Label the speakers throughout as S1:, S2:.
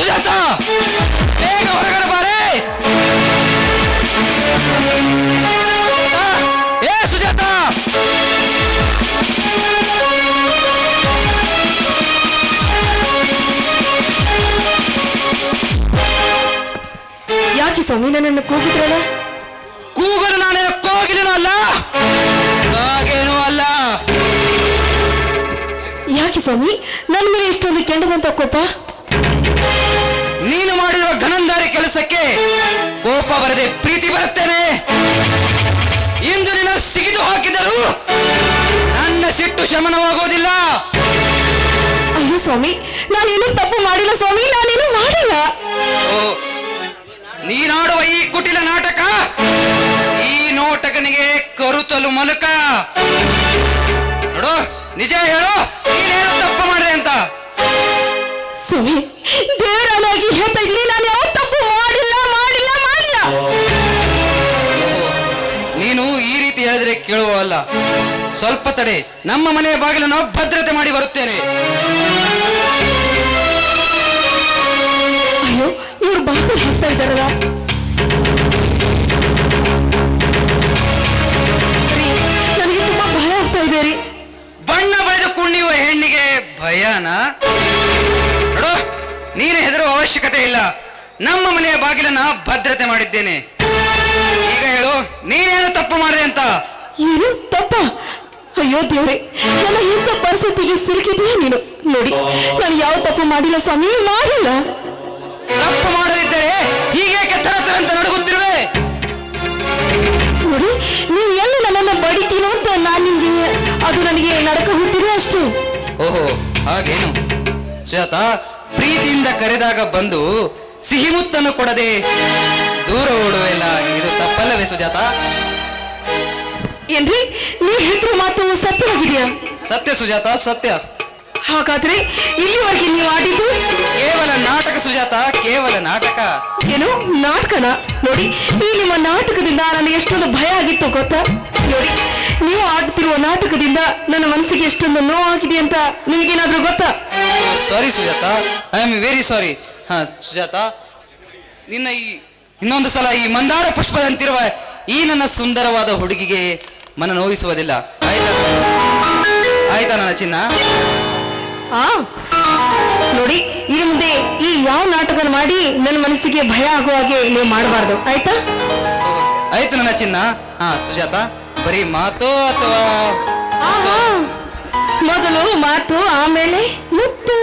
S1: ಸುಜಾತ, ಬೇಗ ಹೊರಗಡೆ ಬಾರೆ. ಏ ಸುಜಾತ,
S2: ಯಾಕೆ ಸ್ವಾಮಿ ನನ್ನನ್ನು ಕೂಗಿದ್ರಲ್ಲ?
S1: ಕೂಗಲು ನಾನೇನು ಕೋಗಿಲೂ ಅಲ್ಲ, ಹಾಗೇನೂ ಅಲ್ಲ.
S2: ಯಾಕೆ ಸ್ವಾಮಿ ನನ್ನ ಮೇಲೆ ಇಷ್ಟೊಂದು ಕೆಂಡದಂತ ಕೋಪ?
S1: ನೀನು ಮಾಡಿರುವ ಗಣಂದಾರಿ ಕೆಲಸಕ್ಕೆ ಕೋಪ ಬರದೆ ಪ್ರೀತಿ ಬರುತ್ತೇನೆ. ಇಂದು ನಿನ್ನ ಸಿಗಿದು ಹಾಕಿದರೂ ನನ್ನ ಸಿಟ್ಟು ಶಮನವಾಗುವುದಿಲ್ಲ.
S2: ಅಯ್ಯೋ ಸ್ವಾಮಿ, ನಾನೇನು ತಪ್ಪು ಮಾಡಿಲ್ಲ ಸ್ವಾಮಿ, ನಾನೇನು ಮಾಡಿಲ್ಲ.
S1: ನೀನಾಡುವ ಈ ಕುಟಿಲ ನಾಟಕ, ಈ ನೋಟಕನಿಗೆ ಕರುತಲು ಮಲಕ. ನೋಡು, ನಿಜ ಹೇಳು, ನೀನೇನು ತಪ್ಪು ಮಾಡಿದೆ ಅಂತ.
S2: ಸ್ವಾಮಿ, ದೇವರಾಗಿ ಹೇಳ್ತಾ ಇದ್ದೀನಿ, ನಾನು ಯಾವ ತಪ್ಪು ಮಾಡಿಲ್ಲ ಮಾಡಿಲ್ಲ ಮಾಡಿಲ್ಲ.
S1: ನೀನು ಈ ರೀತಿ ಹೇಳಿದ್ರೆ ಕೇಳುವಲ್ಲ. ಸ್ವಲ್ಪ ತಡೆ, ನಮ್ಮ ಮನೆಯ ಬಾಗಿಲನ್ನು ಭದ್ರತೆ ಮಾಡಿ ಬರುತ್ತೇನೆ.
S2: ಅಯ್ಯೋ, ಇವ್ರು ಬಾಗಿಲು ಹಾಕ್ತಾ ಇದ್ದಾರಲ್ಲ. ನನಗೆ ತುಂಬಾ ಭಯ ಆಗ್ತಾ ಇದೆ ರೀ.
S1: ಬಣ್ಣ ಬಳಿದು ಕುಣಿಯುವ ಹೆಣ್ಣಿಗೆ ಭಯನ? ನೋಡು, ನೀನು ಹೆದರುವ ಅವಶ್ಯಕತೆ ಇಲ್ಲ. ನಮ್ಮ ಮನೆಯ ಬಾಗಿಲನ್ನ ಭದ್ರತೆ ಮಾಡಿದ್ದೇನೆ. ಈಗ ಹೇಳು, ನೀನೇನು ತಪ್ಪು ಮಾಡಿದೆ ಅಂತ.
S2: ಏನು ತಪ್ಪ? ಅಯ್ಯೋ ದೇವ್ರೆ, ನನ್ನ ಇಂಥ ಪರಿಸ್ಥಿತಿಗೆ ಸಿಲುಕಿದೆಯಾ ನೀನು? ನೋಡಿ, ನಾನು ಯಾವ ತಪ್ಪು ಮಾಡಿಲ್ಲ ಸ್ವಾಮಿ, ಮಾಡಿಲ್ಲ.
S1: ತಪ್ಪು ಮಾಡದಿದ್ದರೆ ಹೀಗೇಕೆ ತರ ಅಂತ ನಡುಗುತ್ತಿರುವೆ?
S2: ನೋಡಿ, ನೀವು ಎಲ್ಲಿ ನನ್ನನ್ನು ಬಡಿತೀನೋ ಅಂತ ನಾನು ನಿಮ್ಗೆ ಅದು ನನಗೆ ನಡಕ ಹುಟ್ಟಿರೋ ಅಷ್ಟೇ.
S1: ಓಹೋ, ಹಾಗೇನು? ಸುಜಾತ, ಪ್ರೀತಿಯಿಂದ ಕರೆದಾಗ ಬಂದು ಸಿಹಿ ಮುತ್ತನ್ನು ಕೊಡದೆ ದೂರ ಓಡುವೆಲ್ಲ, ಇದು ತಪ್ಪಲ್ಲವೇ ಸುಜಾತ?
S2: ಏನ್ರಿ, ನೀವು ಹೇಳಿರೋ ಮಾತು ಸತ್ಯವಾಗಿದೆಯಾ?
S1: ಸತ್ಯ ಸುಜಾತ, ಸತ್ಯ.
S2: ಹಾಗಾದ್ರೆ ಇಲ್ಲಿವರೆಗೆ ನೀವು ಆಡಿದ್ದು
S1: ಕೇವಲ ನಾಟಕ ಸುಜಾತ, ಕೇವಲ ನಾಟಕ.
S2: ಏನು ನಾಟಕನ? ನೋಡಿ, ಈ ನಿಮ್ಮ ನಾಟಕದಿಂದ ನನಗೆ ಎಷ್ಟೊಂದು ಭಯ ಆಗಿತ್ತು ಗೊತ್ತಾ? ನೋಡಿ, ನೀವು ಆಡುತ್ತಿರುವ ನಾಟಕದಿಂದ ನನ್ನ ಮನಸ್ಸಿಗೆ ಎಷ್ಟೊಂದು ನೋವಾಗಿದೆ ಅಂತ ನಿಮಗೇನಾದ್ರೂ ಗೊತ್ತಾ?
S1: Sorry Sujatha, I am very sorry. ಹಾ ಸುಜಾತ, ನಿನ್ನ ಈ ಇನ್ನೊಂದು ಸಲ ಈ ಮಂದಾರ ಪುಷ್ಪದಂತಿರುವ ಈ ನನ್ನ ಸುಂದರವಾದ ಹುಡುಗಿಗೆ ಮನ ನೋಯಿಸುವುದಿಲ್ಲ, ಆಯ್ತಾ? ಆಯ್ತಾ ನನ್ನ ಚಿನ್ನ?
S2: ಆ ನೋಡಿ, ಈ ಮುಂದೆ ಈ ಯಾವ ನಾಟಕ ಮಾಡಿ ನನ್ನ ಮನಸ್ಸಿಗೆ ಭಯ ಆಗುವ ಹಾಗೆ ನೀವು ಮಾಡಬಾರ್ದು, ಆಯ್ತಾ?
S1: ಆಯ್ತು ನನ್ನ ಚಿನ್ನ. ಹಾ ಸುಜಾತ, ಬರೀ ಮಾತು ಅಥವಾ
S2: ಮೊದಲು ಮಾತು, ಆಮೇಲೆ ಮುತ್ತು.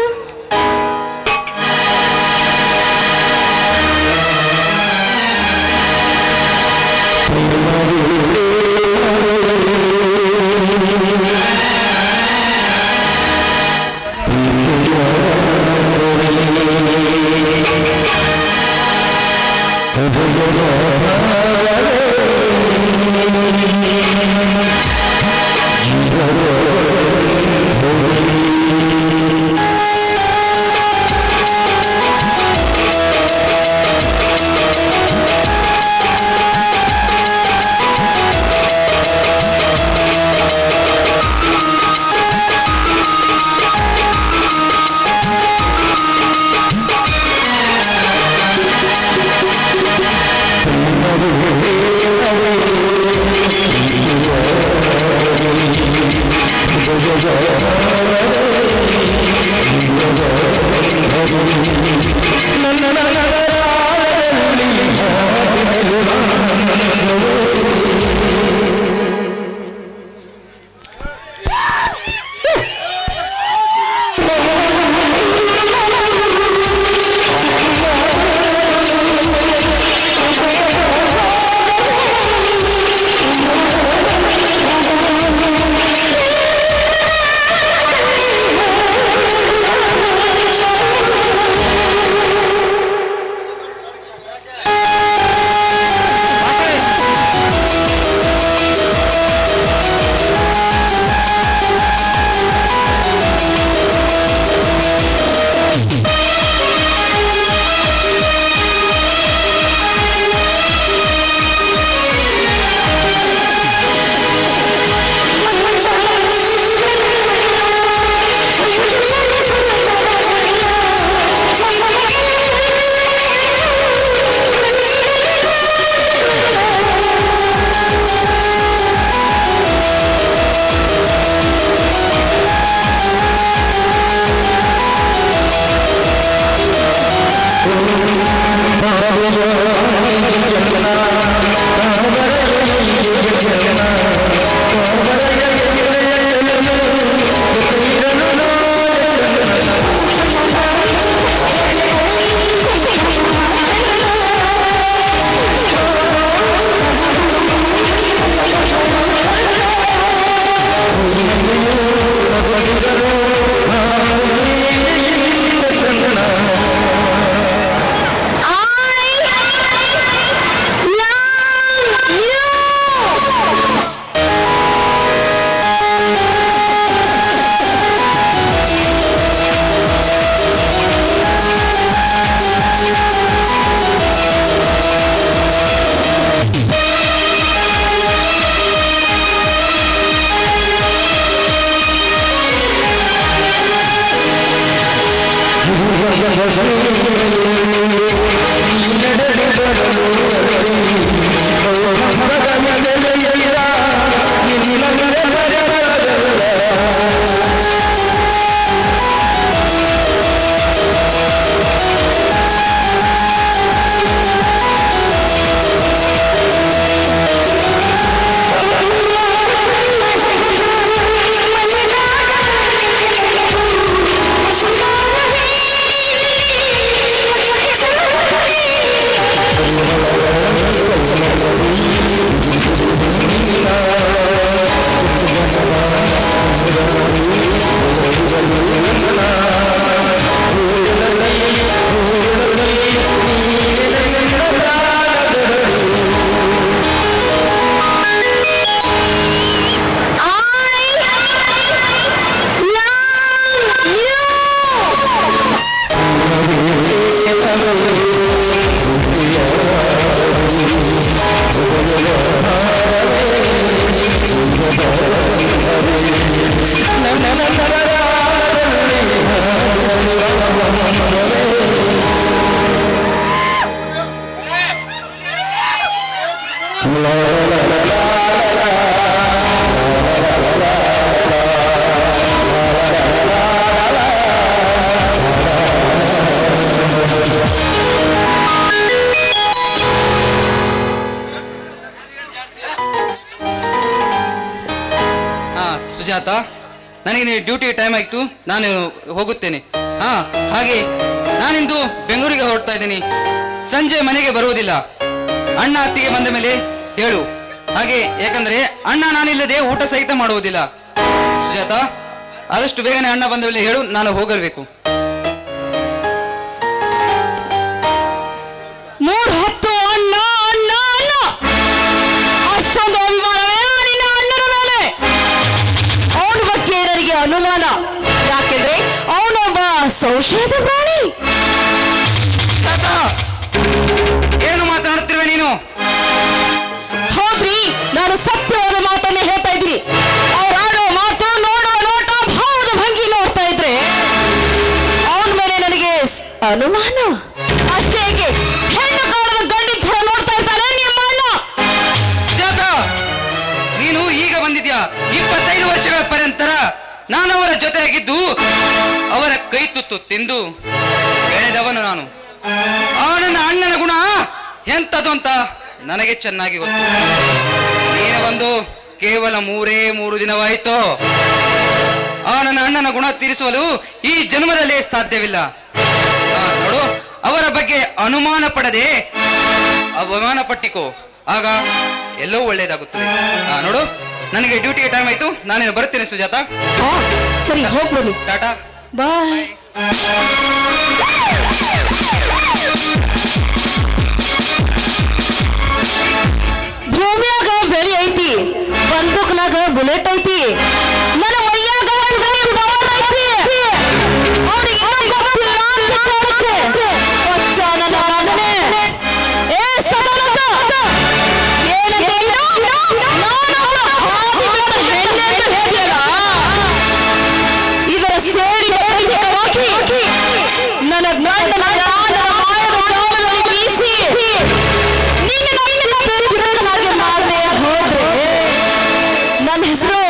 S1: ಸುಜಾತ, ನನಗೆ ಡ್ಯೂಟಿ ಟೈಮ್ ಆಯ್ತು, ನಾನು ಹೋಗುತ್ತೇನೆ. ಹಾಗೆ ನಾನಿಂದು ಬೆಂಗಳೂರಿಗೆ ಹೊರಡ್ತಾ ಇದ್ದೀನಿ. ಸಂಜೆ ಮನೆಗೆ ಬರುವುದಿಲ್ಲ. ಅಣ್ಣ ಅತ್ತಿಗೆ ಬಂದ ಮೇಲೆ ಹೇಳು. ಹಾಗೆ ಯಾಕಂದ್ರೆ ಅಣ್ಣ ನಾನಿಲ್ಲದೆ ಊಟ ಸಹಿತ ಮಾಡುವುದಿಲ್ಲ. ಸುಜಾತ, ಆದಷ್ಟು ಬೇಗನೆ ಅಣ್ಣ ಬಂದ ಮೇಲೆ ಹೇಳು, ನಾನು ಹೋಗಬೇಕು.
S2: ಅನುಮಾನ, ಯಾಕೆಂದ್ರೆ ಅವನೊಬ್ಬ ಸಂಶಯದ ಪ್ರಾಣಿ.
S1: ಏನು ಮಾತನಾಡುತ್ತಿರುವೆ ನೀನು?
S2: ಹೌದ್ರಿ, ನಾನು ಸತ್ಯವಾದ ಮಾತನ್ನೇ ಹೇಳ್ತಾ ಇದ್ದೀನಿ. ಅವ್ರು ಆಡೋ ಮಾತು, ನೋಡೋ ನೋಟ, ಭಾವದ ಭಂಗಿ ನೋಡ್ತಾ ಇದ್ರೆ ಅವನ ಮೇಲೆ ನನಗೆ ಅನುಮಾನ. ಅಷ್ಟೇ ಏಕೆ, ಹೆಣ್ಣು ಕಾಲದ ಗಂಡಿನ ಥರ ನೋಡ್ತಾ ಇರ್ತಾನೆ ನಿಮ್ಮ ಅಣ್ಣ.
S1: ನೀನು ಈಗ ಬಂದಿದ್ಯಾ? 25 ವರ್ಷಗಳ ಪರ್ಯಂತರ ನಾನು ಅವರ ಜೊತೆಯಾಗಿದ್ದು ಅವರ ಕೈ ತುತ್ತು ತಿಂದು ಬೆಳೆದವನು ನಾನು. ನನ್ನ ಅಣ್ಣನ ಗುಣ ಎಂಥದ್ದು ಅಂತ ನನಗೆ ಚೆನ್ನಾಗಿ ಗೊತ್ತು. ನೀನು ಬಂದು ಕೇವಲ 3 ದಿನವಾಯಿತು. ನನ್ನ ಅಣ್ಣನ ಗುಣ ತೀರಿಸಲು ಈ ಜನ್ಮದಲ್ಲೇ ಸಾಧ್ಯವಿಲ್ಲ. ನೋಡು, ಅವರ ಬಗ್ಗೆ ಅನುಮಾನ ಪಡದೆ ಅವಮಾನ ಪಟ್ಟಿಕೋ, ಆಗ ಎಲ್ಲವೂ ಒಳ್ಳೆಯದಾಗುತ್ತದೆ. ನೋಡು, ನನಗೆ ಡ್ಯೂಟಿಗೆ ಟೈಮ್ ಆಯ್ತು, ನಾನೇನು ಬರುತ್ತೇನೆ ಸುಜಾತ.
S2: ಸರಿ, ಹೋಗ್ಬಿಡಿ.
S1: ಟಾಟಾ,
S2: ಬಾಯ್. ಭೂಮಿಯಾಗ ಬೆಳಿ ಐತಿ, ಬಂದೂಕ್ನಾಗ ಬುಲೆಟ್ ಐತಿ, ನನ್ನ ಮೈಯಾಗ ಪವರ್ ಐತಿ. ಅವ್ರಿಗೆ ಗೊತ್ತಿಲ್ಲ ಅಂತ ಕಾಣುತ್ತೆ. ಕೊಚ್ಚ ನನ್ನ ಮಗನೇ. ಏ ಸಮಾನತ, ಏನಂತ ನೀನು? ನಾನು ಅವಳ ಹಾದಿ ಬಿಟ್ಟ ಹೆಣ್ಣೆ ಅಂತ ಹೇಳ್ತೀಯಲ್ಲ? ಇದರ ಸೇರಿ ನನ್ನ ಗಂಡನ ಮಾಯದ ಕಾವಲಲ್ಲಿ ಬೀಸಿ ನಿನ್ನ ಮಾಡದೆ ಹೋದ್ರೆ ನನ್ನ ಹೆಸರು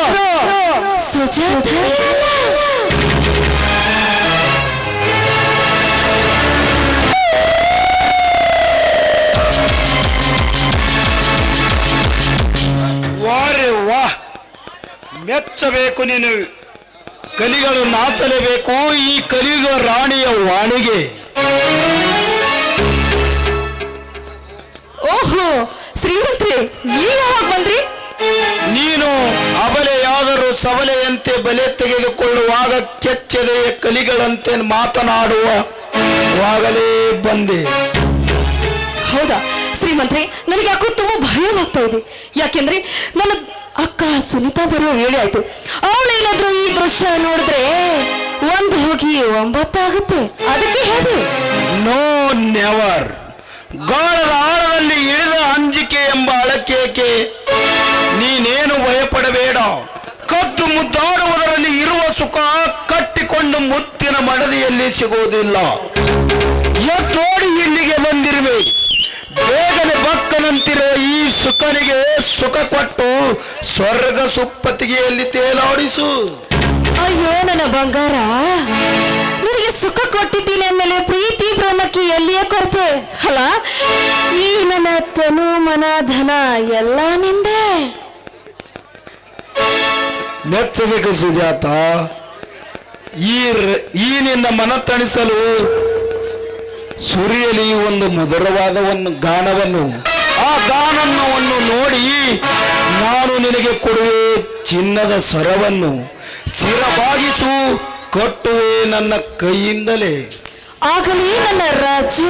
S3: ಮೆಚ್ಚಬೇಕು ನೀನು. ಕಲಿಗಳು ನಾಚಲೇಬೇಕು ಈ ಕಲಿಯುಗ ರಾಣಿಯ ವಾಣಿಗೆ.
S2: ಓಹೋ ಶ್ರೀಮಂತ್ರಿ, ನೀವು ಯಾವಾಗ ಬಂದ್ರಿ?
S3: ನೀನು ಅಬಲೆಯಾದರೂ ಸಬಲೆಯಂತೆ ಬಲೆ ತೆಗೆದುಕೊಳ್ಳುವಾಗ ಕೆಚ್ಚದೆಯ ಕಲಿಗಳಂತೆ ಮಾತನಾಡುವಾಗಲೇ ಬಂದೆ.
S2: ಹೌದಾ ಶ್ರೀಮಂತ್ರಿ, ನನಗೆ ಯಾಕೋ ತುಂಬಾ ಭಯವಾಗ್ತಾ ಇದೆ. ಯಾಕೆಂದ್ರೆ ನನ್ನ ಅಕ್ಕ ಸುನೀತಾ ಬರೋ ಹೇಳಿ ಆಯ್ತು. ಅವಳೇನಾದ್ರೂ ಈ ದೃಶ್ಯ ನೋಡಿದ್ರೆ ಒಂದು ಹೋಗಿ 9 ಆಗುತ್ತೆ. ಅದಕ್ಕೆ ಹೇಳಿ.
S3: No never. ಗಾಳದ ಆಳದಲ್ಲಿ ಇಳಿದ ಅಂಜಿಕೆ ಎಂಬ ಅಳಕೇಕೆ. ನೀನೇನು ಭಯಪಡಬೇಡ. ಕದ್ದು ಮುದ್ದಾಡುವುದರಲ್ಲಿ ಇರುವ ಸುಖ ಕಟ್ಟಿಕೊಂಡು ಮುತ್ತಿನ ಮಡದಿಯಲ್ಲಿ ಸಿಗುವುದಿಲ್ಲ. ಎತ್ತೋಡಿ ಇಲ್ಲಿಗೆ ಬಂದಿರುವೆ. ಬೇಗನೆ ಬಕ್ಕನಂತಿರುವ ಈ ಸುಖನಿಗೆ ಸುಖ ಕೊಟ್ಟು ಸ್ವರ್ಗ ಸುಪ್ಪತ್ತಿಗೆಯಲ್ಲಿ ತೇಲಾಡಿಸು.
S2: ಅಯ್ಯೋ ನನ್ನ ಬಂಗಾರ, ನನಗೆ ಸುಖ ಕೊಟ್ಟಿದ್ದೀನಿ ಅಂದಮೇಲೆ ಪ್ರೀತಿ ಪ್ರೇಮಕ್ಕೆ ಎಲ್ಲಿಯೇ ಕೊರತೆ ಅಲ್ಲ? ಈ ನನ್ನ ತನು ಮನ ಧನ ಎಲ್ಲ ನಿಂದೆ.
S3: ಮೆಚ್ಚಬೇಕು ಸುಜಾತ. ಈ ನಿನ್ನ ಮನ ತಣಿಸಲು ಸುರಿಯಲಿ ಒಂದು ಮಧುರವಾದ ಒಂದು ಗಾನವನ್ನು. ಆ ಗಾನವನ್ನು ನೋಡಿ ನಾನು ನಿನಗೆ ಕೊಡುವೆ ಚಿನ್ನದ ಸರವನ್ನು. ಸ್ಥಿರವಾಗಿಸು, ಕಟ್ಟುವೆ ನನ್ನ ಕೈಯಿಂದಲೇ.
S2: ಆಗಲಿ ನನ್ನ ರಾಜ್ಯ.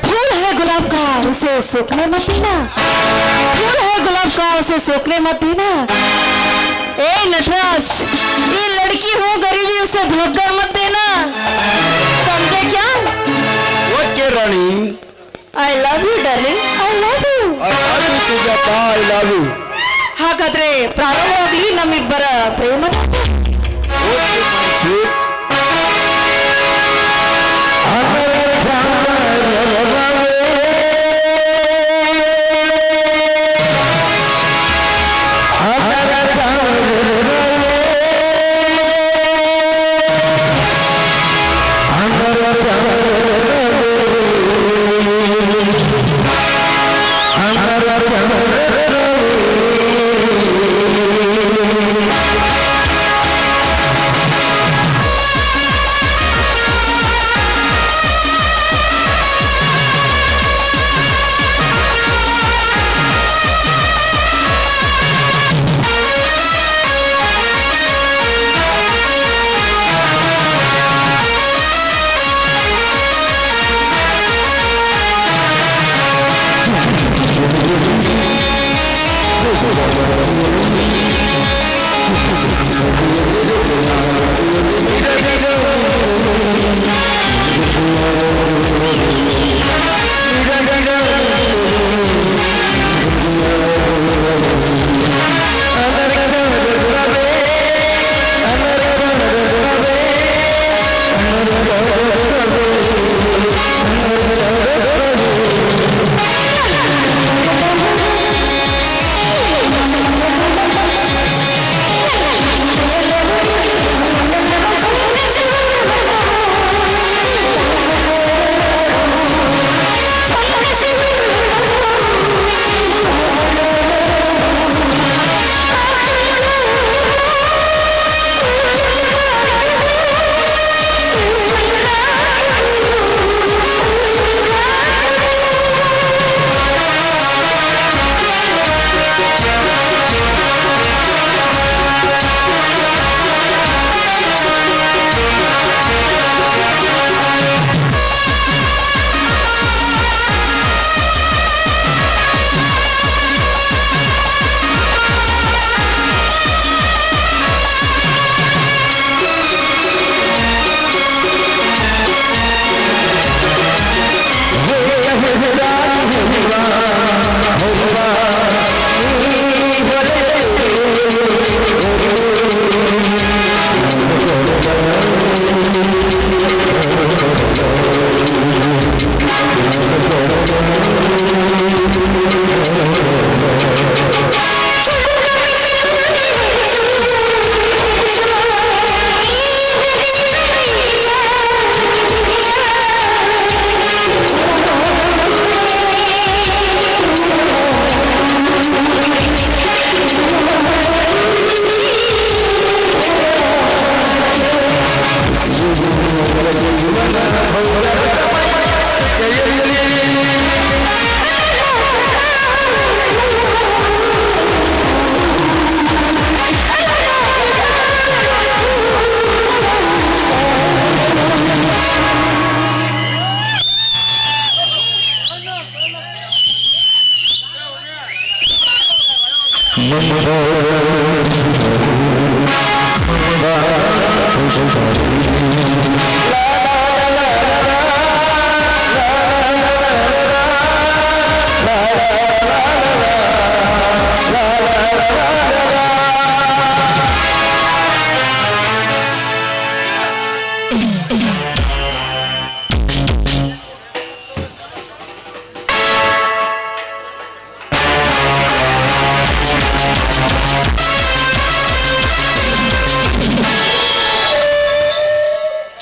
S2: फूल है गुलाब का उसे सूखने मत देना. फूल है गुलाब का उसे सूखने मत देना. ए नटराज, ये लड़की हो गरीबी, उसे धोखा मत देना. समझे क्या?
S3: Okay Rani.
S2: I love you darling. I love you.
S3: Sujatha, I love you.
S2: ಹಾಗಾದ್ರೆ ಪ್ರಾರಂಭವಾಗಿ ನಮ್ಮಿಬ್ಬರ ಪ್ರೇಮ.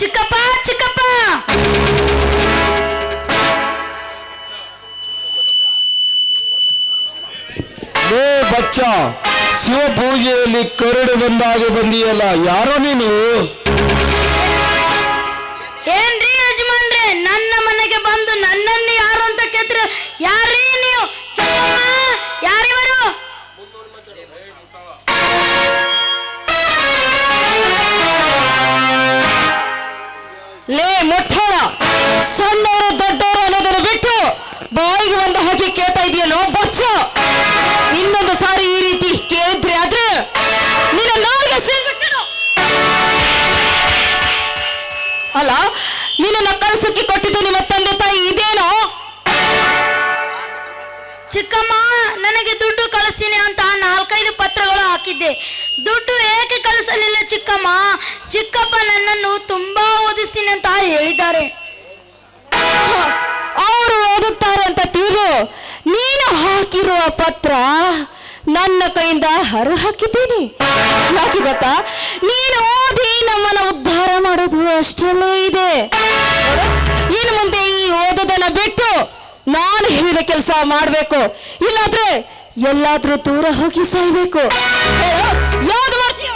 S2: ಚಿಕ್ಕಪ್ಪ ಚಿಕ್ಕಪ್ಪ
S3: ಲೇ ಬಚ್ಚ, ಶಿವ ಪೂಜೆಯಲ್ಲಿ ಕರಡು ಬಂದಾಗೆ ಬಂದಿಯಲ್ಲ, ಯಾರೋ ನೀನು?
S2: ಏನ್ರಿ ಯಜಮಾನ್ರೆ, ನನ್ನ ಮನೆಗೆ ಬಂದು ನನ್ನನ್ನು ಯಾರು ಅಂತ ಕೇಳ್ತೀರ? ಯಾರೀ ನೀವು? ಚಿಕ್ಕಮ್ಮ, ಯಾರಿವರು? ಲೇ ಮುಠೋಳ, ಸಣ್ಣವರು ದೊಡ್ಡವರು ಅನ್ನೋದನ್ನು ಬಿಟ್ಟು ಬಾಯಿಗೆ ಒಂದು ಹಾಕಿ ಕೇಳ್ತಾ ಇದೆಯಲ್ಲೋ ಬಚ್ಚ. ಇನ್ನೊಂದು ಸಾರಿ ಈ ರೀತಿ ಕೇಳಿದ್ರೆ ಆದ್ರೆ ನಿನ್ನ ನಾವಿಗೆ ಸೇರ್ಬಿಟ್ಟನು. ಅಲ್ಲ, ನಿನ್ನ ಕಲಸಕ್ಕೆ ಕೊಟ್ಟಿದ್ದು ನಿಮ್ಮ ತಂದೆ ತಾಯಿ ಇದೇನೋ? ಚಿಕ್ಕಮ್ಮ, ನನಗೆ ದುಡ್ಡು ಕಳಿಸ್ತೀನಿ ಅಂತ 4-5 ಪತ್ರಗಳು ಹಾಕಿದ್ದೆ. ದುಡ್ಡು ಏಕೆ ಕಳಿಸಲಿಲ್ಲ ಚಿಕ್ಕಮ್ಮ? ಚಿಕ್ಕಪ್ಪ ನನ್ನನ್ನು ತುಂಬಾ ಓದಿಸ್ತೀನಿ ಅಂತ ಹೇಳಿದ್ದಾರೆ. ಅವರು ಓದುತ್ತಾರೆ ಅಂತ ತಿಳಿದು ನೀನು ಹಾಕಿರುವ ಪತ್ರ ನನ್ನ ಕೈಯಿಂದ ಹೊರ ಹಾಕಿದ್ದೀನಿ. ಯಾಕೆ ಗೊತ್ತಾ? ನೀನು ಓದಿ ನಮ್ಮನ್ನ ಉದ್ಧಾರ ಮಾಡೋದು ಅಷ್ಟರಲ್ಲೇ ಇದೆ. ಇನ್ನು ಮುಂದೆ ಈ ಓದೋದನ್ನ ಬಿಟ್ಟು ನಾನು ಹೇಳಿದ ಕೆಲಸ ಮಾಡಬೇಕು, ಇಲ್ಲಾದ್ರೆ ಎಲ್ಲಾದ್ರೂ ದೂರ ಹೋಗಿ ಸಾಯ್ಬೇಕು. ಯಾವ್ದು ಮಾಡ್ತೀಯ?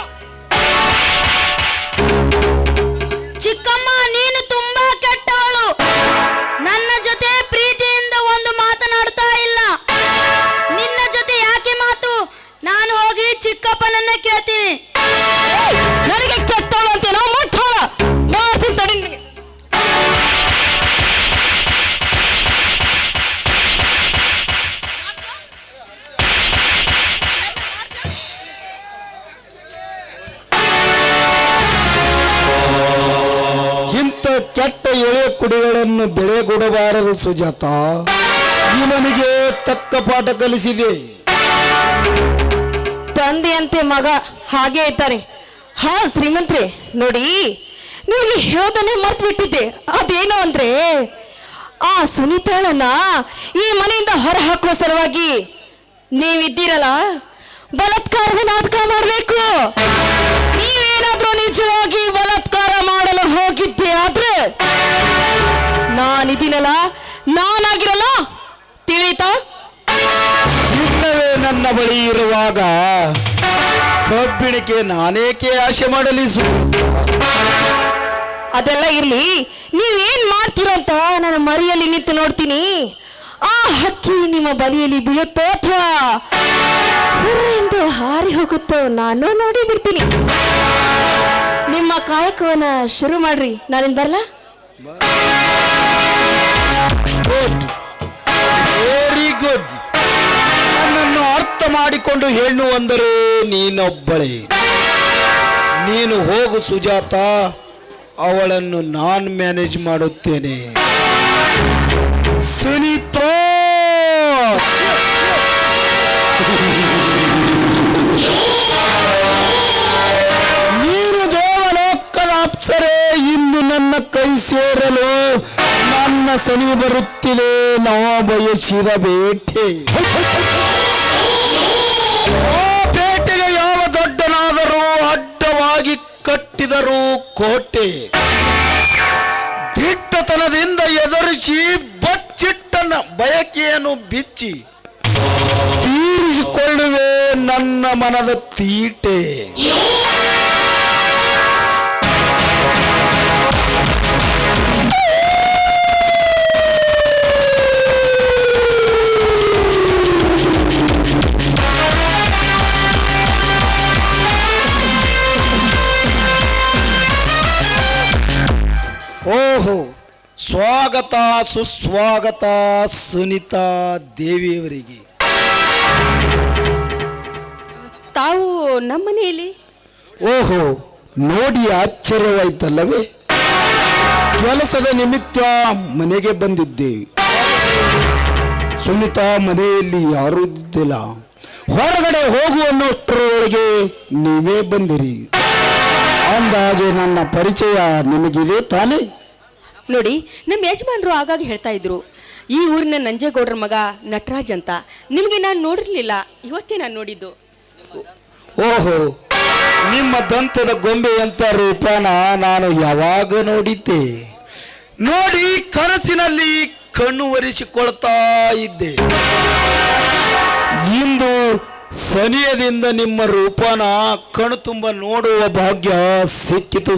S2: ಚಿಕ್ಕಮ್ಮ, ನೀನು ತುಂಬಾ ಕೆಟ್ಟವಳು. ನನ್ನ ಜೊತೆ ಪ್ರೀತಿಯಿಂದ ಒಂದು ಮಾತನಾಡ್ತಾ ಇಲ್ಲ. ನಿನ್ನ ಜೊತೆ ಯಾಕೆ ಮಾತು? ನಾನು ಹೋಗಿ ಚಿಕ್ಕಪ್ಪನನ್ನ ಕೇಳ್ತೀನಿ. ನನಗೆ ಕೆಟ್ಟವಳು ಅಂತೇನೋ ಮುಟ್ಟೋಳ ಮಾಡ್ತೀನಿ ತಡಿ ನಿನಗೆ.
S3: ಇಂಥ ಕೆಟ್ಟ ಎಳೆಯ ಕುಡಿಗಳನ್ನು ಬೆಳೆಗೊಡಬಾರದು ಸುಜಾತ. ಇವನಿಗೆ ತಕ್ಕ ಪಾಠ ಕಲಿಸಿದೆ.
S2: ತಂದೆಯಂತೆ ಮಗ ಹಾಗೆ ಇರ್ತಾರೆ. ಹಾ ಶ್ರೀಮಂತ್ರಿ, ನೋಡಿ ನಿಮಗೆ ಹೇಳೋದನ್ನೇ ಮರ್ತು ಬಿಟ್ಟಿದ್ದೆ. ಅದೇನು ಅಂದ್ರೆ, ಆ ಸುನೀತಾಳನ್ನ ಈ ಮನೆಯಿಂದ ಹೊರ ಹಾಕುವ ಸಲುವಾಗಿ ನೀವಿದ್ದೀರಲ್ಲ, ಬಲಾತ್ಕಾರದ ನಾಟಕ ಮಾಡಬೇಕು. ನೀವೇನಾದ್ರೂ ನಿಜವಾಗಿ ಬಲಾತ್ಕಾರ ಮಾಡಲು ಹೋಗಿದ್ದೆ ಆದ್ರೆ ನಾನಿದ್ದೀನಲ್ಲ, ನಾನಾಗಿರಲ್ಲ, ತಿಳಿತಾ?
S3: ಚಿನ್ನವೇ ನನ್ನ ಬಳಿ ಇರುವಾಗ ಕಬ್ಬಿಣಕ್ಕೆ ನಾನೇಕೆ ಆಶೆ ಮಾಡಲಿ
S2: ಅದೆಲ್ಲ ಇರ್ಲಿ, ನೀವೇನ್ ಮಾಡ್ತೀರೋ ಅಂತ ನಾನು ಮರಿಯಲ್ಲಿ ನಿಂತು ನೋಡ್ತೀನಿ. ಆ ಹಕ್ಕಿ ನಿಮ್ಮ ಬಲಿಯಲ್ಲಿ ಬೀಳುತ್ತೋ ಅಥವಾ ಎಂದು ಹಾರಿ ಹೋಗುತ್ತೋ ನಾನು ನೋಡಿ ಬಿಡ್ತೀನಿ. ನಿಮ್ಮ ಕಾಯಕವನ್ನ ಶುರು ಮಾಡ್ರಿ, ನಾನಿನ್ ಬರ್ಲಾ?
S3: Very good. ನನ್ನನ್ನು ಅರ್ಥ ಮಾಡಿಕೊಂಡು ಹೆಣ್ಣು ಅಂದರೆ ನೀನೊಬ್ಬಳೇ. ನೀನು ಹೋಗು ಸುಜಾತ, ಅವಳನ್ನು ನಾನು ಮ್ಯಾನೇಜ್ ಮಾಡುತ್ತೇನೆ. ಸುನೀತಾ, ನೀನು ದೇವಲೋಕದ ಅಪ್ಸರೆ, ಇಂದು ನನ್ನ ಕೈ ಸೇರಲು ನನ್ನ ಸನಿ ಬರುತ್ತಿದೆ ನಾ ಬಯಸಿದ ಬೇಟೆ. ಆ ಬೇಟೆಗೆ ಯಾವ ದೊಡ್ಡನಾದರೂ ಅಡ್ಡವಾಗಿ ಕಟ್ಟಿದರೂ ಕೋಟೆ. ದಿಟ್ಟತನದಿಂದ ಎದುರಿಸಿ ಬಚ್ಚಿಟ್ಟನ ಬಯಕೆಯನ್ನು ಬಿಚ್ಚಿ ತೀರಿಸಿಕೊಳ್ಳುವೆ ನನ್ನ ಮನದ ತೀಟೆ. ಓಹೋ, ಸ್ವಾಗತ ಸುಸ್ವಾಗತ ಸುನೀತಾ ದೇವಿಯವರಿಗೆ.
S2: ನಮ್ಮ ಮನೆಯಲ್ಲಿ.
S3: ಓಹೋ, ನೋಡಿ ಆಶ್ಚರ್ಯವಾಯ್ತಲ್ಲವೇ? ಕೆಲಸದ ನಿಮಿತ್ತ ಮನೆಗೆ ಬಂದಿದ್ದೆ. ಸುನಿತಾ ಮನೆಯಲ್ಲಿ ಯಾರೂ ಇದ್ದಿಲ್ಲ. ಹೊರಗಡೆ ಹೋಗುವನ್ನಷ್ಟರೊಳಗೆ ನೀವೇ ಬಂದಿರಿ. ಅಂದಾಗೆ ನನ್ನ ಪರಿಚಯ ನಿಮಗಿದೆ ತಾನೇ?
S2: ನೋಡಿ, ನಮ್ಮ ಯಜಮಾನರು ಆಗಾಗ ಹೇಳ್ತಾ ಇದ್ರು, ಈ ಊರಿನ ನಂಜೇಗೌಡರ ಮಗ ನಟರಾಜ್ ಅಂತ. ನಿಮಗೆ ನಾನು ನೋಡಿರ್ಲಿಲ್ಲ, ಇವತ್ತೇ ನಾನು ನೋಡಿದ್ದು.
S3: ಓಹೋ, ನಿಮ್ಮ ದಂತದ ಗೊಂಬೆಯಂತ ರೂಪನ ನಾನು ಯಾವಾಗ ನೋಡಿದ್ದೆ. ನೋಡಿ ಕನಸಿನಲ್ಲಿ ಕಣ್ಣು ಒರೆಸಿಕೊಳ್ತಾ ಇದ್ದೆ. ಇಂದು ಸನಿಯದಿಂದ ನಿಮ್ಮ ರೂಪನ ಕಣ್ಣು ತುಂಬ ನೋಡುವ ಭಾಗ್ಯ ಸಿಕ್ಕಿತು.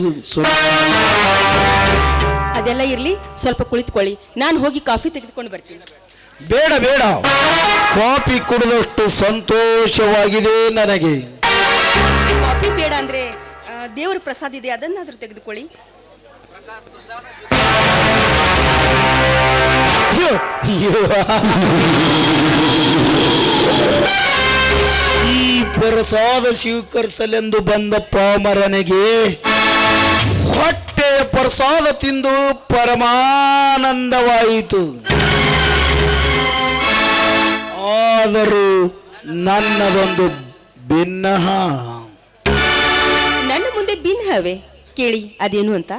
S2: ಅದೆಲ್ಲ ಇರ್ಲಿ, ಸ್ವಲ್ಪ ಕುಳಿತುಕೊಳ್ಳಿ, ನಾನು ಹೋಗಿ ಕಾಫಿ ತೆಗೆದುಕೊಂಡು ಬರ್ತೀನಿ.
S3: ಬೇಡ ಬೇಡ, ಕಾಫಿ ಕುಡಿದಷ್ಟು ಸಂತೋಷವಾಗಿದೆ ನನಗೆ.
S2: ಕಾಫಿ ಬೇಡ ಅಂದ್ರೆ ದೇವರ ಪ್ರಸಾದ ಇದೆ, ಅದನ್ನಾದ್ರೂ ತೆಗೆದುಕೊಳ್ಳಿ.
S3: ಈ ಪ್ರಸಾದ ಸ್ವೀಕರಿಸಲೆಂದು ಬಂದ ಪಾಮರನಿಗೆ ಹೊಟ್ಟೆ ಪ್ರಸಾದ ತಿಂದು ಪರಮಾನಂದವಾಯಿತು. ಆದರೂ ನನ್ನದೊಂದು ಭಿನ್ನಹ.
S2: ನನ್ನ ಮುಂದೆ ಭಿನ್ನವೇ? ಕೇಳಿ ಅದೇನು ಅಂತ.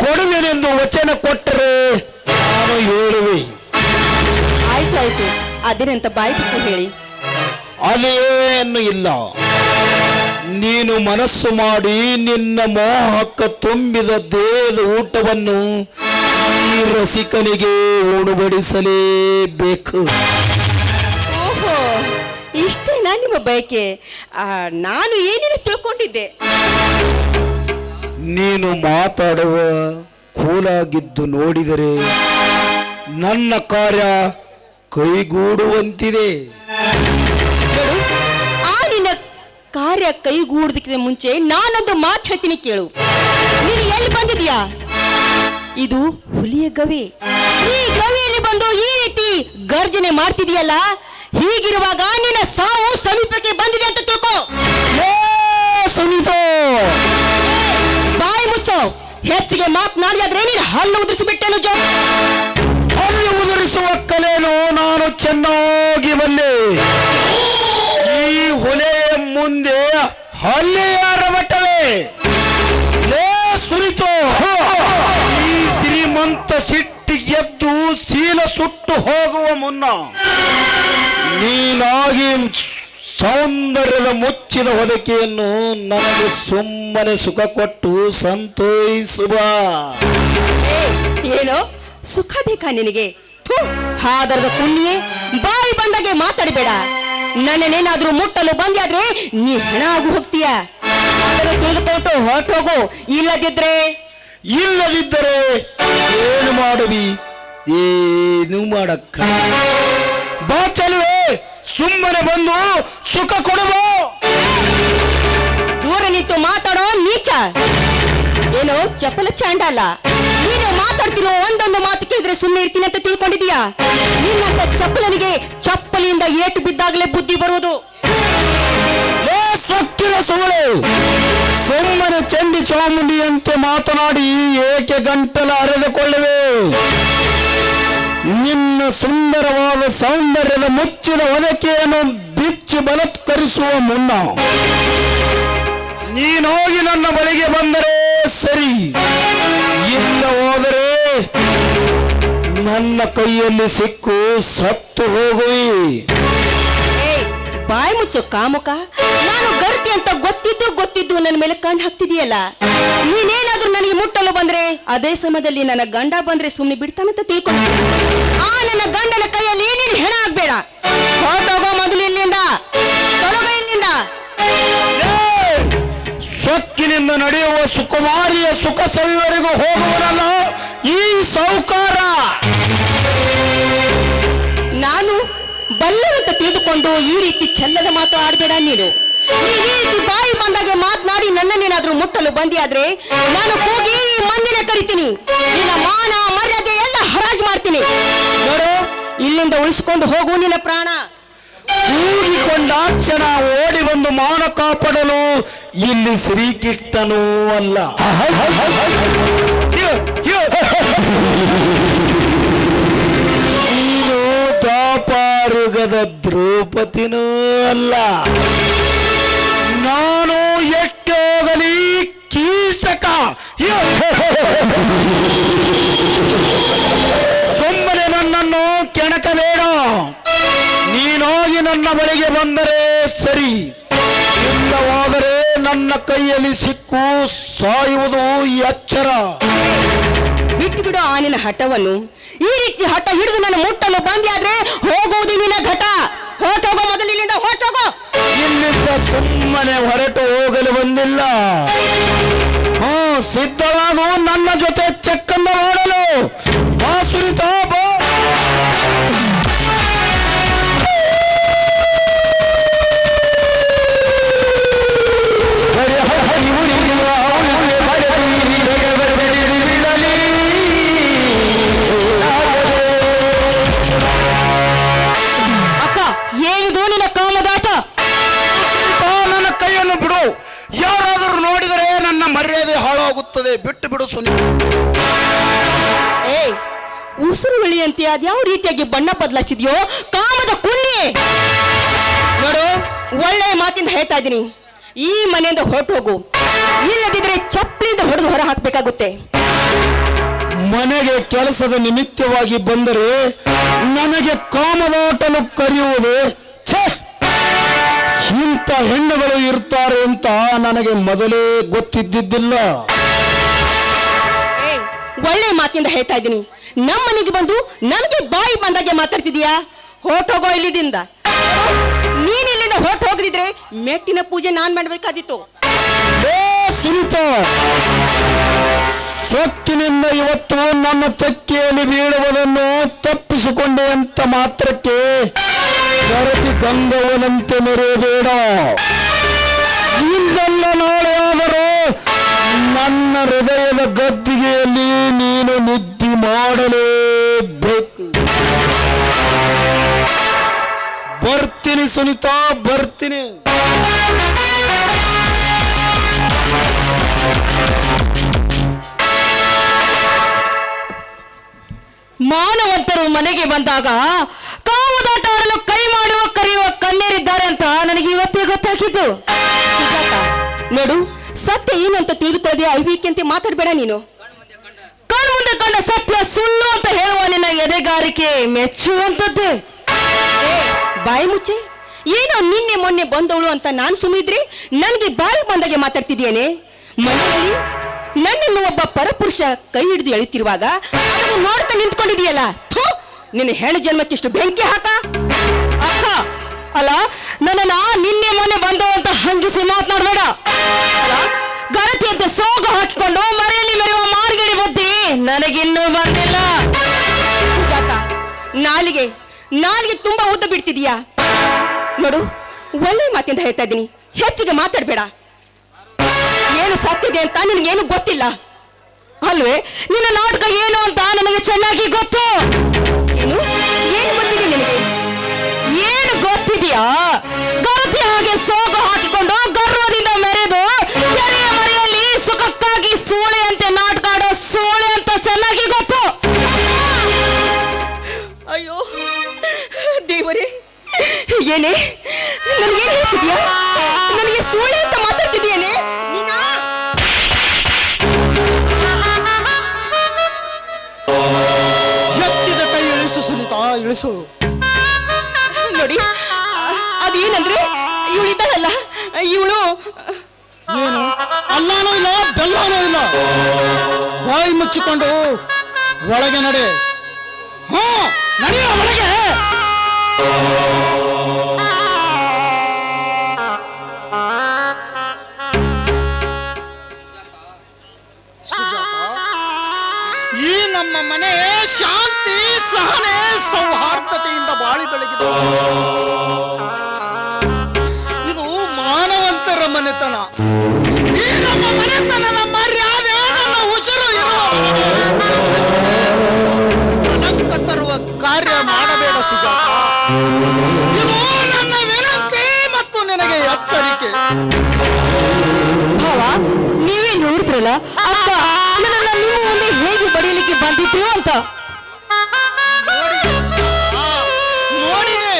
S3: ಕೊಡುವೆನೆಂದು ವಚನ ಕೊಟ್ಟರೆ ನಾನು ಹೇಳುವೆ.
S2: ಆಯ್ತು ಆಯ್ತು, ಅದೇನಂತ ಬಾಯಿ ಬಿಟ್ಟು ಹೇಳಿ.
S3: ಅದೇನು ಇಲ್ಲ, ನೀನು ಮನಸ್ಸು ಮಾಡಿ ನಿನ್ನ ಮೋಹಕ್ಕ ತುಂಬಿದ ದೇಹದ ಊಟವನ್ನು ಈ ರಸಿಕನಿಗೆ ಉಣಬಡಿಸಲೇಬೇಕು.
S2: ಓಹೋ, ಇಷ್ಟೇನಾ ನಿಮ್ಮ ಬಯಕೆ? ನಾನು ಏನೇನು ತಿಳ್ಕೊಂಡಿದ್ದೆ.
S3: ನೀನು ಮಾತಾಡುವ ಕೂಲಾಗಿದ್ದು ನೋಡಿದರೆ ನನ್ನ ಕಾರ್ಯ ಕೈಗೂಡುವಂತಿದೆ.
S2: ನೋಡು, ಆ ನಿನ್ನ ಕಾರ್ಯ ಕೈಗೂಡೋದಕ್ಕಿಂತ ಮುಂಚೆ ನಾನೊಂದು ಮಾತು ಹೇಳ್ತೀನಿ, ಕೇಳು. ನೀನು ಎಲ್ಲಿ ಬಂದಿದ್ಯಾ? ಇದು ಹುಲಿಯ ಗವಿ. ಈ ಗವಿಯಲ್ಲಿ ಬಂದು ಈ ರೀತಿ ಗರ್ಜನೆ ಮಾಡ್ತಿದೀಯಲ್ಲ, ಹೀಗಿರುವಾಗ ನಿನ್ನ ಸಾವು ಸಮೀಪಕ್ಕೆ ಬಂದಿದೆ ಅಂತ ತಿಳ್ಕೊ. ಬಾಯಿ ಮುಚ್ಚೋ, ಹೆಚ್ಚಿಗೆ ಮಾತನಾಡಿದ್ರೆ ನೀನು ಹಲ್ಲು ಉದುರಿಸಿಬಿಟ್ಟೆನು.
S3: ಹಲ್ಲು ಉದುರಿಸುವ ಕಲೆಯನ್ನು ನಾನು ಚೆನ್ನಾಗಿ ಬಲ್ಲೆ. ಈ ಹೊಲೆಯ ಮುಂದೆ ಹಲ್ಲೆ ಯಾರ ಮಟ್ಟವೇ? ಲೇ ಸುರಿತೋ, ಈ ಶ್ರೀಮಂತ ಸಿಟ್ಟಿ ಎದ್ದು ಶೀಲ ಸುಟ್ಟು ಹೋಗುವ ಮುನ್ನ ನೀನಾಗಿ ಸೌಂದರ್ಯದ ಮುಚ್ಚಿದ ಹೊದಕೆಯನ್ನು ನನಗೆ ಸುಮ್ಮನೆ ಸುಖ ಕೊಟ್ಟು ಸಂತೋಷಿಸುವ.
S2: ಏನೋ ಸುಖ ಬೇಕಾ ನಿನಗೆ? ಹಾದರದ ಪುಣ್ಯೆ, ಬಾಯಿ ಬಂದಾಗೆ ಮಾತಾಡಬೇಡ. ನನ್ನನ್ನೇನಾದ್ರೂ ಮುಟ್ಟಲು ಬಂದಾದ್ರೆ ನೀ ಹೆಣ ಆಗು ಹೋಗ್ತೀಯ. ಅದನ್ನು ತಿಳಿದುಕೊಂಡು ಹೊರಟೋಗು. ಇಲ್ಲದಿದ್ರೆ
S3: ಏನು ಮಾಡುವಿ? ಏನು ಮಾಡಕ್ಕ ಬಾ ಚಲುವೆ, ಸುಮ್ಮನೆ ಬಂದು ಸುಖ ಕೊಡುವ.
S2: ದೂರ ನಿಂತು ಮಾತಾಡೋ ನೀಚ. ಏನೋ ಚಪಲ ಚಾಂಡಾಲ, ನೀನು ಮಾತಾಡ್ತಿರೋ ಒಂದೊಂದು ಮಾತು ಕೇಳಿದ್ರೆ ಸುಮ್ಮನೆ ಇರ್ತೀನಿ ಅಂತ ತಿಳ್ಕೊಂಡಿದೀಯಾ? ನಿನ್ನಂತ ಚಪ್ಪಲನಿಗೆ ಚಪ್ಪಲಿಯಿಂದ ಏಟು ಬಿದ್ದಾಗಲೇ ಬುದ್ಧಿ ಬರುವುದು.
S3: ಸೊಕ್ಕಿನ ಸುವಳೆ, ಸುಮ್ಮನೆ ಚಂಡಿ ಚಾಮುಂಡಿಯಂತೆ ಮಾತನಾಡಿ ಏಕೆ ಗಂಟಲ ಅರೆದುಕೊಳ್ಳುವೆ? ನಿನ್ನ ಸುಂದರವಾದ ಸೌಂದರ್ಯದ ಮುಚ್ಚಿದ ಹೊದಕೆಯನ್ನು ಬಿಚ್ಚಿ ಬಲತ್ಕರಿಸುವ ಮುನ್ನ ನೀನೋಗಿ ನನ್ನ ಬಳಿಗೆ ಬಂದರೆ ಸರಿ, ಇಲ್ಲ ಹೋದರೆ ನನ್ನ ಕೈಯಲ್ಲಿ ಸಿಕ್ಕು ಸತ್ತು ಹೋಗುವಿ.
S2: ಬಾಯಿ ಮುಚ್ಚು ಕಾಮುಕ. ನಾನು ಗರ್ತಿ ಅಂತ ಗೊತ್ತಿದ್ದು ನನ್ನ ಮೇಲೆ ಕಣ್ಣು ಹಾಕ್ತಿದೀಯಲ್ಲ. ನೀನೇನಾದ್ರೂ ನನಗೆ ಮುಟ್ಟಲು ಬಂದ್ರೆ ಅದೇ ಸಮಯದಲ್ಲಿ ನನ್ನ ಗಂಡ ಬಂದ್ರೆ ಸುಮ್ಮನೆ ಬಿಡ್ತಾನಂತ ತಿಳ್ಕೊಂಡು ಆ ನನ್ನ ಗಂಡನ ಕೈಯಲ್ಲಿ ನೀನು ಹೆಣ ಆಗ್ಬೇಡ. ಹೊರಟೋಗೋ ಮೊದಲು ಇಲ್ಲಿಂದ, ತೊಲಗ ಇಲ್ಲಿಂದ.
S3: ಸೊಕ್ಕಿನಿಂದ ನಡೆಯುವ ಸುಕುಮಾರಿಯ ಸುಖ ಸವಿವರೆಗೂ ಹೋಗುವನಲ್ಲ ಈ ಸೌಕಾರ.
S2: ನಾನು ಬಲ್ಲವಂತ ತಿಳಿದುಕೊಂಡು ಈ ರೀತಿ ಚೆಲ್ಲದ ಮಾತು ಆಡಬೇಡ ನೀನು. ಈ ರೀತಿ ಬಾಯಿ ಬಂದಾಗೆ ಮಾತನಾಡಿ ನನ್ನನ್ನೇನಾದ್ರೂ ಮುಟ್ಟಲು ಬಂದಿಯಾದ್ರೆ ನಾನು ಹೋಗಿ ಈ ಮಂದಿನ ಕರಿತೀನಿ. ನಿನ್ನ ಮಾನ ಮರ್ಯಾದೆ ಎಲ್ಲ ಹರಾಜು ಮಾಡ್ತೀನಿ. ನೋಡು, ಇಲ್ಲಿಂದ ಉಳಿಸಿಕೊಂಡು ಹೋಗು ನಿನ್ನ ಪ್ರಾಣ.
S3: ಕೂಗಿಕೊಂಡಾಕ್ಷಣ ಓಡಿ ಬಂದು ಮಾನ ನಮ್ಮನ್ನು ಕಾಪಾಡಲು ಇಲ್ಲಿ ಶ್ರೀಕೃಷ್ಣನೂ ಅಲ್ಲ, ನೀನು ದ್ವಾಪಾರುಗದ ದ್ರೌಪದಿನೂ ಅಲ್ಲ. ನಾನು ಎಷ್ಟೋಗಲಿ ಕೀಚಕ. ಸುಮ್ಮನೆ ನನ್ನನ್ನು ಕೆಣಕಬೇಡ. ನೀನಾಗಿ ನನ್ನ ಬಳಿಗೆ ಬಂದರೆ ಸರಿ, ಇಲ್ಲವಾದರೆ ನನ್ನ ಕೈಯಲ್ಲಿ ಸಿಕ್ಕು ಸಾಯುವುದು ಎಚ್ಚರ.
S2: ಬಿಟ್ಟು ಬಿಡು ಆ ನಿನ್ನ ಹಠವನ್ನು. ಈ ರೀತಿ ಹಠ ಹಿಡಿದು ನನ್ನ ಮುಟ್ಟಲು ಬಂದ್ಯಾದ್ರೆ ಹೋಗುವುದು ನಿನ್ನ ಘಟ. ಹೊರಟೋಗೋ, ಮೊದಲು ಇಲ್ಲಿಂದ ಹೊರಟೋಗೋ.
S3: ಇಲ್ಲಿಂದ ಸುಮ್ಮನೆ ಹೊರಟು ಹೋಗಲು ಬಂದಿಲ್ಲ. ಸಿದ್ಧವಾಗು ನನ್ನ ಜೊತೆ ಚೆಕ್ಕನ್ನ ಮಾಡಲು. ಬಾ ಸುನಿತಾ, ಬಾ.
S2: ಅಕ್ಕ, ಏನಿದು ನಿನ್ನ ಕಾಮದಾಟ?
S3: ನನ್ನ ಕೈಯನ್ನು ಬಿಡು. ಯಾರಾದರೂ ನೋಡಿದರೆ ನನ್ನ ಮರ್ಯಾದೆ ಹಾಳಾಗುತ್ತದೆ. ಬಿಟ್ಟು ಬಿಡು ಸುನಿತಾ.
S2: ಏಯ್, ಉಸಿರು ಉಳಿಯಂತೆ ಅದ್ಯಾವ ರೀತಿಯಾಗಿ ಬಣ್ಣ ಬದಲಾಯಿಸಿದ್ಯೋ ಕಾಮದ ಕುನ್ನಿ. ನೋಡು, ಒಳ್ಳೆ ಮಾತಿಂದ ಹೇಳ್ತಾ ಇದ್ದೀನಿ, ಈ ಮನೆಯಿಂದ ಹೊರಟು ಹೋಗು. ಇಲ್ಲದಿದ್ರೆ ಚಪ್ಪಲಿಂದ ಹೊಡೆದು ಹೊರ ಹಾಕ್ಬೇಕಾಗುತ್ತೆ.
S3: ಮನೆಗೆ ಕೆಲಸದ ನಿಮಿತ್ತವಾಗಿ ಬಂದರೆ ನನಗೆ ಕಾಮದಾಟಲು ಕರೆಯುವುದು. ಛೇ, ಇಂಥ ಹೆಣ್ಣುಗಳು ಇರ್ತಾರೆ ಅಂತ ನನಗೆ ಮೊದಲೇ ಗೊತ್ತಿದ್ದಿದ್ದಿಲ್ಲ.
S2: ಒಳ್ಳೆ ಮಾತಿಂದ ಹೇಳ್ತಾ ಇದ್ದೀನಿ, ನಮ್ಮನೆಗೆ ಬಂದು ನಮಗೆ ಬಾಯಿ ಬಂದಾಗೆ ಮಾತಾಡ್ತಿದೀಯಾ? ಹೊರಟೋಗೋ ಇಲ್ಲಿದಿಂದ. ನೀನ್ ಇಲ್ಲಿಂದ ಹೊರಟು ಹೋಗದಿದ್ರೆ ಮೆಟ್ಟಿನ ಪೂಜೆ ನಾನ್ ಮಾಡ್ಬೇಕಾದಿತ್ತು.
S3: ಸುನಿತಾ, ಸೊಕ್ಕಿನಿಂದ ಇವತ್ತು ನನ್ನ ತೆಕ್ಕೆಯಲ್ಲಿ ಬೀಳುವುದನ್ನು ತಪ್ಪಿಸಿಕೊಂಡೆ ಅಂತ ಮಾತ್ರಕ್ಕೆ ಗರತಿ ಗಂಗವನಂತೆ ಮೆರೆಯಬೇಡ. ಇಂದಲ್ಲ ನಾಳೆ ಆದರೂ ನನ್ನ ಹೃದಯದ ಗದ್ದಿಗೆಯಲ್ಲಿ ನೀನು ನಿದ್ದೆ ಮಾಡಲೇಬೇಕು. ಬರ್ತೀನಿ ಸುನಿತಾ, ಬರ್ತೀನಿ.
S2: ಮಾನವಂತರು ಮನೆಗೆ ಬಂದಾಗ ಕಾಮದಾಟ ಆಡಲು ಕೈ ಮಾಡುವ ಕರೆಯುವ ಕನ್ಯರಿದ್ದಾರೆ ಅಂತ ನನಗೆ ಇವತ್ತೇ ಗೊತ್ತಾಗಿದ್ದು. ನೋಡು, ಸತ್ಯ ಏನು ಅಂತ ತಿಳಿದುಕೊಳ್ಳದೆ ಅಳ್ವಿಕೆಂತೆ ಮಾತಾಡಬೇಡ ನೀನು. ಕಣ್ಮುಂದೆ ಕಂಡ ಸತ್ಯ ಸುಳ್ಳು ಅಂತ ಹೇಳುವ ನಿನ್ನ ಎದೆಗಾರಿಕೆ ಮೆಚ್ಚುವಂಥದ್ದು. ಬಾಯಿ ಮುಚ್ಚೆ. ಏನೋ ನಿನ್ನೆ ಮೊನ್ನೆ ಬಂದವಳು ಅಂತ ನಾನು ಸುಮ್ಮಿದ್ರೆ ನನಗೆ ಬಾಯಿ ಬಂದಾಗೆ ಮಾತಾಡ್ತಿದ್ದೇನೆ. ಮನೆಯಲ್ಲಿ ನನ್ನನ್ನು ಒಬ್ಬ ಪರಪುರುಷ ಕೈ ಹಿಡಿದು ಎಳಿತಿರುವಾಗ ಅದನ್ನು ನೋಡ್ತಾ ನಿಂತ್ಕೊಂಡಿದೆಯಲ್ಲ, ನಿನ್ನ ಹೆಣ್ಣು ಜನ್ಮಕ್ಕಿಷ್ಟು ಬೆಂಕಿ ಹಾಕ. ಅಕ್ಕ ಅಲ್ಲ, ನನ್ನ ನಿನ್ನೆ ಮೊನ್ನೆ ಬಂದವ ಅಂತ ಹಂಗಿಸಿ ಮಾತನಾಡಬೇಡ. ಗರತಿ ಅಂತ ಸೋಗು ಹಾಕಿಕೊಂಡು ಮರೆಯಲ್ಲಿ ಮೆರೆಯುವ ಮಾರ್ಗಡಿ ಬುದ್ಧಿ ನನಗಿನ್ನೂ ಬಂದಿಲ್ಲ. ನಾಲಿಗೆ ನಾಲಿಗೆ ತುಂಬಾ ಉದ್ದ ಬಿಡ್ತಿದೀಯಾ. ನೋಡು, ಒಳ್ಳೆ ಮಾತಿಂದ ಹೇಳ್ತಾ ಇದ್ದೀನಿ, ಹೆಚ್ಚಿಗೆ ಮಾತಾಡಬೇಡ. ಏನು ಸತ್ತಿದೆ ಅಂತ ನಿನಗೇನು ಗೊತ್ತಿಲ್ಲ ಅಲ್ವೇ? ನಿನ್ನ ನಾಟಕ ಏನು ಅಂತ ನನಗೆ ಚೆನ್ನಾಗಿ ಗೊತ್ತು. ಏನು ಏನು ಗೊತ್ತಿದೆ ನಿನಗೆ? ಏನು ಗೊತ್ತಿದೆಯಾ? ಗರತಿ ಹಾಗೆ ಸೋಗು ಹಾಕಿಕೊಂಡು ಗರ್ವದಿಂದ ಮೆರೆದು ಕೆರೆಯ ಮರೆಯಲ್ಲಿ ಸುಖಕ್ಕಾಗಿ ಸೂಳೆಯಂತೆ ನಾಟಕ ಆಡೋ ಸೂಳೆ ಅಂತ ಚೆನ್ನಾಗಿ ಗೊತ್ತು. ಅಯ್ಯೋ ದೇವರೇ, ಏನೇ ನನಗೇನು ಹೇಳ್ತಿದ್ಯಾ? ನನಗೆ ಸೂಳೆ ಅಂತ ಮಾತಾಡ್ತಿದ್ಯೇನೆ?
S3: ಎತ್ತಿದ ಕೈ ಇಳಿಸು ಸುನಿತಾ, ಇಳಿಸು.
S2: ನೋಡಿ, ಅದೇನಂದ್ರೆ ಇವಳಿದ್ದಾಳಲ್ಲ, ಇವಳು
S3: ಏನು ಅಲ್ಲಾನೂ ಇಲ್ಲ ಬೆಲ್ಲಾನೂ ಇಲ್ಲ. ಬಾಯಿ ಮುಚ್ಚಿಕೊಂಡು ಒಳಗೆ ನಡೆ. ಹಾ, ನಡೆಯ ಒಳಗೆ. ಸುಜಾತ, ಈ ನಮ್ಮ ಮನೆ ಶಾಂತಿ ಸಹನೆ ಸೌಹಾರ್ದತೆಯಿಂದ ಬಾಳಿ ಬೆಳಗಿದೆ. ಇದು ಮಾನವಂತರ ಮನೆತನ. ಈ ನಮ್ಮ ಮನೆತನದ ಮರ್ಯಾದೆ ನನ್ನ ಉಸಿರು ಇರುವವರೆಗೆ ಕಳಂಕ ತರುವ ಕಾರ್ಯ ಮಾಡಬೇಡ ಸುಜಾತ. ಇದು ನನ್ನ ವಿನಂತಿ ಮತ್ತು ನಿನಗೆ ಎಚ್ಚರಿಕೆ.
S2: ಭಾವ ನೀವೇ ನೋಡಿದ್ರಲ್ಲ ಅಕ್ಕ ನನ್ನ ನಿಮ್ಮ ಮುಂದೆ ಹೇಗೆ ಬಡಿಯಲಿಕ್ಕೆ ಬಂದಿದ್ರು ಅಂತ.
S3: ನೋಡಿದೆ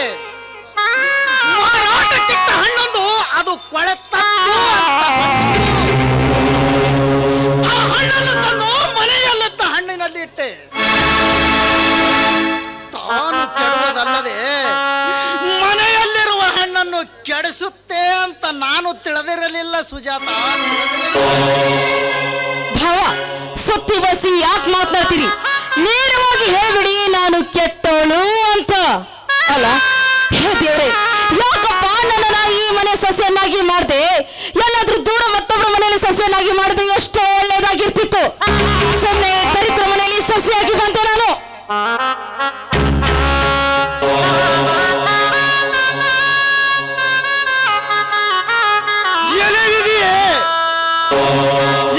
S3: ಮಾರಾಟಕ್ಕಿಟ್ಟ ಹಣ್ಣೊಂದು ಅದು ಕೊಳೆತದ್ದು ಆ ಹಣ್ಣನ್ನು ತಂದು ಮನೆಯಲ್ಲಿದ್ದ ಹಣ್ಣಿನಲ್ಲಿ ಇಟ್ಟೆ. ತಾನು ಕೆಡುವುದಲ್ಲದೆ ಮನೆಯಲ್ಲಿರುವ ಹಣ್ಣನ್ನು ಕೆಡಿಸುತ್ತೆ ಅಂತ ನಾನು ತಿಳಿದಿರಲಿಲ್ಲ ಸುಜಾತ.
S2: ಭಾವ ಸುತ್ತಿ ಬಸಿ ಯಾಕೆ ಮಾತನಾಡ್ತೀರಿ? ನೇರವಾಗಿ ಹೇಳ್ಬಿಡಿ ನಾನು ಕೆಟ್ಟವಳು ಅಂತ. ಅಲ್ಲ ಹೇ ದೇವ್ರೆ, ಯಾಕಪ್ಪ ನನ್ನ ಈ ಮನೆ ಸಸ್ಯನಾಗಿ ಮಾಡಿದೆ? ಎಲ್ಲಾದ್ರೂ ದೂರ ಮತ್ತೊಬ್ಬರ ಮನೆಯಲ್ಲಿ ಸಸ್ಯನಾಗಿ ಮಾಡಿದ್ರೆ ಎಷ್ಟೋ ಒಳ್ಳೇದಾಗಿರ್ತಿತ್ತು. ಸುಮ್ಮನೆ ದರಿದ್ರ ಮನೆಯಲ್ಲಿ ಸಸ್ಯಾಗಿ ಬಂದೆ ನಾನು.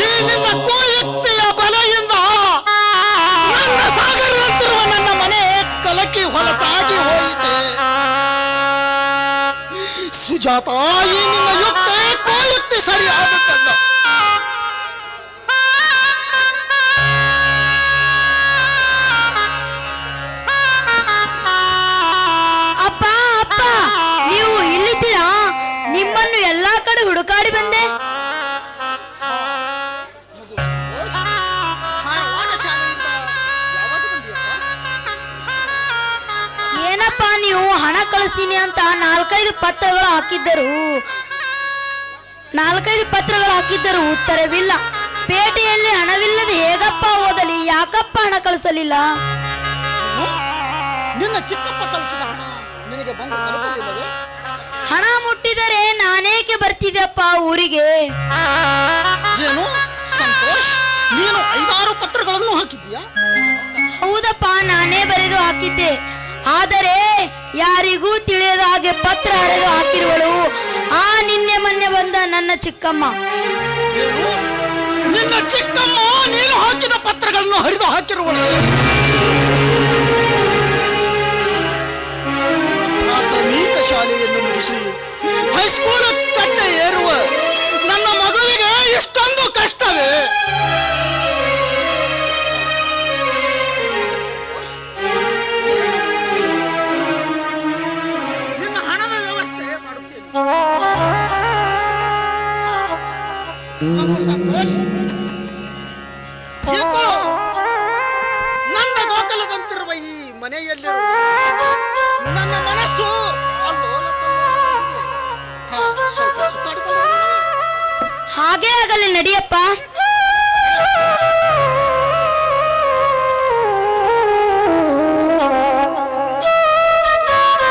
S3: ಈ ನಿನ್ನ ಕೋಯುಕ್ತಿಯ ಬಲೆಯಿಂದ ನನ್ನ ಸಾಗರದಂತಿರುವ ನನ್ನ ಮನೆ ಕಲಕಿ ಹೊಲಸಾಗಿ ಹೋಯಿತೆ. ಸುಜಾತ, ಈ ನಿನ್ನ ಯುಕ್ತಿ ಕೋಯುಕ್ತಿ ಸರಿ ಆಗುತ್ತಲ್ಲ.
S2: ಅಪ್ಪ ಅಪ್ಪ ನೀವು ಇಲ್ಲಿದ್ದೀರಾ? ನಿಮ್ಮನ್ನು ಎಲ್ಲಾ ಕಡೆ ಹುಡುಕಾಡಿ ಬಂದೆ. ಏನಪ್ಪ ನೀವು ಹಣ ಕಳಿಸ್ತೀನಿ ಅಂತ 4-5 ಪತ್ರಗಳು ಹಾಕಿದ್ದರು, ಉತ್ತರವಿಲ್ಲ. ಪೇಟೆಯಲ್ಲಿ ಹಣವಿಲ್ಲದೆ ಹೇಗಪ್ಪ ಓದಲಿ? ಯಾಕಪ್ಪ ಹಣ ಕಳಿಸಲಿಲ್ಲ?
S3: ನಿನ್ನ ಚಿಕ್ಕಪ್ಪ ಕಳಿಸಿದ ಹಣ ನಿನಗೆ ಬಂದು ತಲುಪಲಿಲ್ಲವೇ?
S2: ಹಣ ಮುಟ್ಟಿದರೆ ನಾನೇಕೆ ಬರ್ತಿದ್ದಪ್ಪ ಊರಿಗೆ?
S3: ಏನು ಸಂತೋಷ್, ನೀನು 5-6 ಪತ್ರಗಳನ್ನು ಹಾಕಿದ್ದೀಯಾ?
S2: ಹೌದಪ್ಪ, ನಾನೇ ಬರೆದು ಹಾಕಿದ್ದೆ. ಆದರೆ ಯಾರಿಗೂ ತಿಳಿಯದ ಹಾಗೆ ಪತ್ರ ಹರಿದು ಹಾಕಿರುವಳು ಆ ನಿನ್ನೆ ಮೊನ್ನೆ ಬಂದ ನನ್ನ ಚಿಕ್ಕಮ್ಮ.
S3: ಏನು, ನಿನ್ನ ಚಿಕ್ಕಮ್ಮ ನೀನು ಹಾಕಿದ ಪತ್ರಗಳನ್ನು ಹರಿದು ಹಾಕಿರುವಳು? ಪ್ರಾಥಮಿಕ ಶಾಲೆಯನ್ನು ಮುಗಿಸಿ ಹೈಸ್ಕೂಲ್ ಕಟ್ಟೆ ಏರುವ ನನ್ನ ಮಗುವಿಗೆ ಇಷ್ಟೊಂದು ಕಷ್ಟವೇ? ನಿನ್ನ ಹಣದ ವ್ಯವಸ್ಥೆ ಮಾಡುತ್ತೇನೆ. ಸಂತೋಷ್, ಏಕೋ ನನ್ನ ಗೋಕಲದಂತಿರುವ ಈ ಮನೆಯಲ್ಲಿರುವ ನನ್ನ ಮನಸ್ಸು
S2: ಹಾಗೇ ಆಗಲಿ ನಡಿಯಪ್ಪ.